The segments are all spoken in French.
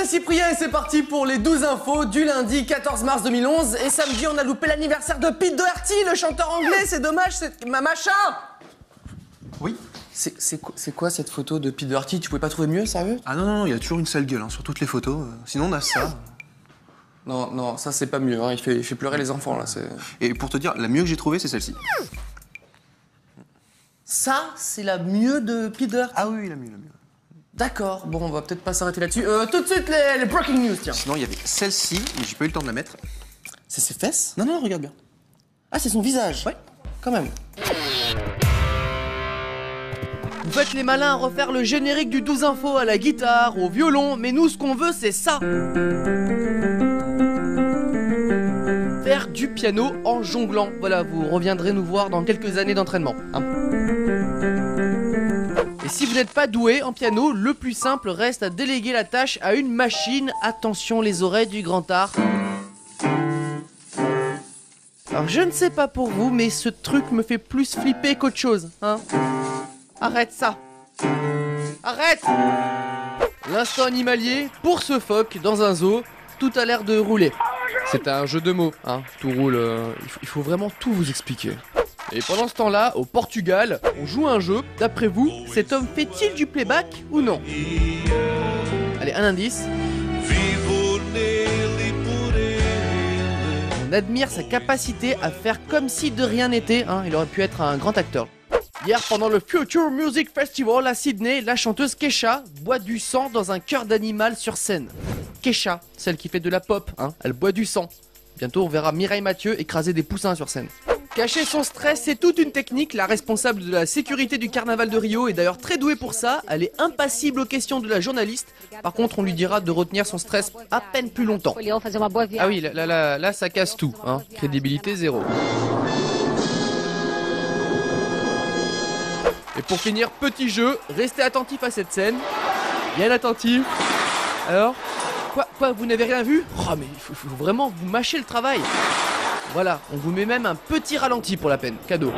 Cyprien et c'est parti pour les 12 infos du lundi 14 mars 2011. Et samedi, on a loupé l'anniversaire de Pete Doherty, le chanteur anglais. C'est dommage, c'est ma machin. Oui. C'est quoi cette photo de Pete Doherty? Tu pouvais pas trouver mieux, sérieux? Ah non, il y a toujours une sale gueule hein, sur toutes les photos. Sinon, on a ça. Non, ça c'est pas mieux, hein. Il fait pleurer les enfants là. Et pour te dire, la mieux que j'ai trouvée, c'est celle-ci. Ça, c'est la mieux de Pete Doherty? Ah oui, la mieux. D'accord, bon, on va peut-être pas s'arrêter là-dessus. Tout de suite, les breaking news, tiens. Sinon, il y avait celle-ci, mais j'ai pas eu le temps de la mettre. C'est ses fesses? Non, regarde bien. Ah, c'est son visage? Ouais. Quand même. Vous faites les malins à refaire le générique du 12 infos à la guitare, au violon, mais nous, ce qu'on veut, c'est ça. Faire du piano en jonglant. Voilà, vous reviendrez nous voir dans quelques années d'entraînement. Hein. Et si vous n'êtes pas doué en piano, le plus simple reste à déléguer la tâche à une machine. Attention les oreilles du grand art. Alors je ne sais pas pour vous, mais ce truc me fait plus flipper qu'autre chose, hein. Arrête ça. Arrête. L'instant animalier, pour ce phoque dans un zoo, tout a l'air de rouler. C'est un jeu de mots, hein, tout roule, il faut vraiment tout vous expliquer. Et pendant ce temps-là, au Portugal, on joue un jeu. D'après vous, cet homme fait-il du playback ou non? Allez, un indice. On admire sa capacité à faire comme si de rien n'était, hein, il aurait pu être un grand acteur. Hier, pendant le Future Music Festival à Sydney, la chanteuse Kesha boit du sang dans un cœur d'animal sur scène. Kesha, celle qui fait de la pop, hein, elle boit du sang. Bientôt, on verra Mireille Mathieu écraser des poussins sur scène. Cacher son stress, c'est toute une technique. La responsable de la sécurité du carnaval de Rio est d'ailleurs très douée pour ça. Elle est impassible aux questions de la journaliste. Par contre, on lui dira de retenir son stress à peine plus longtemps. Ah oui, là ça casse tout, hein. Crédibilité zéro. Et pour finir, petit jeu, restez attentif à cette scène. Bien attentif. Alors, quoi, vous n'avez rien vu? Oh mais il faut vraiment vous mâcher le travail. Voilà, on vous met même un petit ralenti pour la peine, cadeau.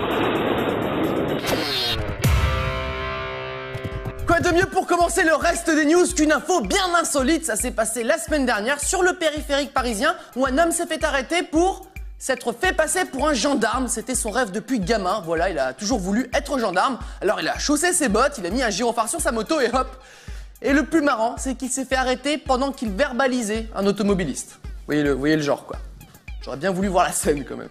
Quoi de mieux pour commencer le reste des news qu'une info bien insolite? Ça s'est passé la semaine dernière sur le périphérique parisien où un homme s'est fait arrêter pour s'être fait passer pour un gendarme. C'était son rêve depuis gamin, voilà, il a toujours voulu être gendarme. Alors il a chaussé ses bottes, il a mis un gyrophare sur sa moto et hop. Et le plus marrant, c'est qu'il s'est fait arrêter pendant qu'il verbalisait un automobiliste. Vous voyez le genre, quoi. J'aurais bien voulu voir la scène, quand même.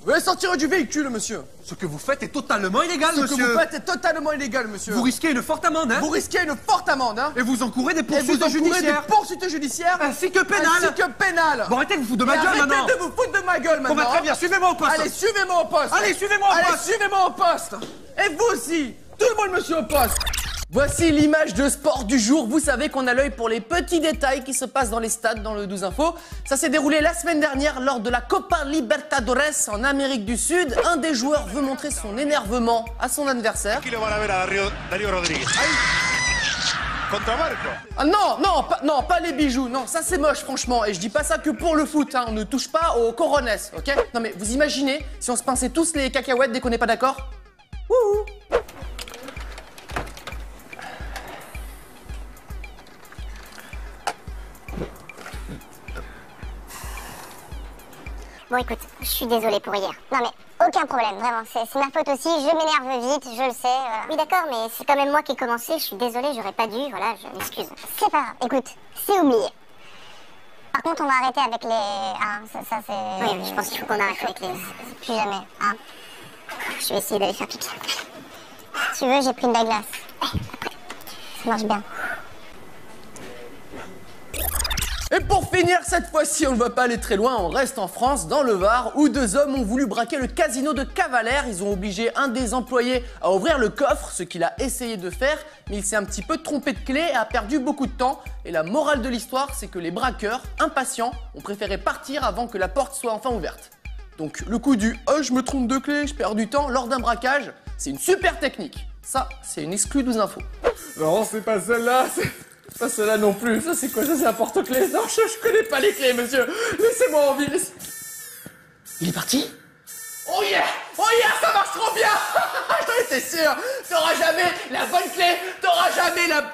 Veuillez sortir du véhicule, monsieur. Ce que vous faites est totalement illégal, monsieur. Ce que vous faites est totalement illégal, monsieur. Vous risquez une forte amende, hein. Vous risquez une forte amende, hein. Et vous encourez des Et poursuites vous encourez judiciaires. des poursuites judiciaires. Ainsi que pénales. Bon, arrêtez de vous foutre de ma gueule, maintenant. Arrêtez de vous foutre de ma gueule, maintenant. Bon, bah, très bien, suivez-moi au poste. Allez, suivez-moi au poste. Allez, suivez-moi au poste. Suivez-moi au poste. Et vous aussi. Tout le monde, monsieur, au poste. Voici l'image de sport du jour. Vous savez qu'on a l'œil pour les petits détails qui se passent dans les stades dans le 12 info. Ça s'est déroulé la semaine dernière lors de la Copa Libertadores en Amérique du Sud. Un des joueurs veut montrer son énervement à son adversaire. Ah non, pas les bijoux. Non, ça c'est moche franchement. Et je dis pas ça que pour le foot, hein. On ne touche pas aux corones, ok? Non mais vous imaginez si on se pinçait tous les cacahuètes dès qu'on n'est pas d'accord? Wouhou. Bon écoute, je suis désolée pour hier. Non mais aucun problème, vraiment, c'est ma faute aussi, je m'énerve vite, je le sais, voilà. Oui d'accord, mais c'est quand même moi qui ai commencé, je suis désolée, j'aurais pas dû, voilà, je m'excuse. C'est pas grave, écoute, c'est oublié. Par contre, on va arrêter avec les... Hein, ça c'est... Oui, je pense qu'il faut qu'on arrête avec les... Plus jamais, hein. Je vais essayer d'aller faire pipi. Si tu veux, j'ai pris de la glace. Après, ça marche bien. Et pour finir, cette fois-ci, on ne va pas aller très loin, on reste en France, dans le Var, où deux hommes ont voulu braquer le casino de Cavalère. Ils ont obligé un des employés à ouvrir le coffre, ce qu'il a essayé de faire, mais il s'est un petit peu trompé de clé et a perdu beaucoup de temps. Et la morale de l'histoire, c'est que les braqueurs, impatients, ont préféré partir avant que la porte soit enfin ouverte. Donc le coup du « Oh, je me trompe de clé, je perds du temps » lors d'un braquage, c'est une super technique. Ça, c'est une exclue 12 infos. Non, c'est pas celle-là, pas celle-là non plus. Ça, c'est quoi? Ça, c'est un porte-clés. Non, je connais pas les clés, monsieur. Laissez-moi en vie. Il est parti? Oh yeah! Oh yeah, ça marche trop bien! J'en étais sûr! T'auras jamais la bonne clé! T'auras jamais la...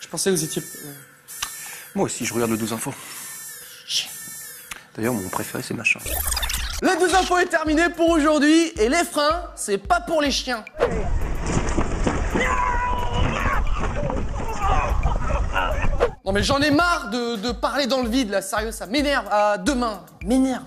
Je pensais que vous étiez... Moi aussi, je regarde le 12 infos. D'ailleurs, mon préféré, c'est machin. Le 12 infos est terminé pour aujourd'hui et les freins, c'est pas pour les chiens. Non mais j'en ai marre de parler dans le vide là, sérieux, ça m'énerve. À demain, m'énerve.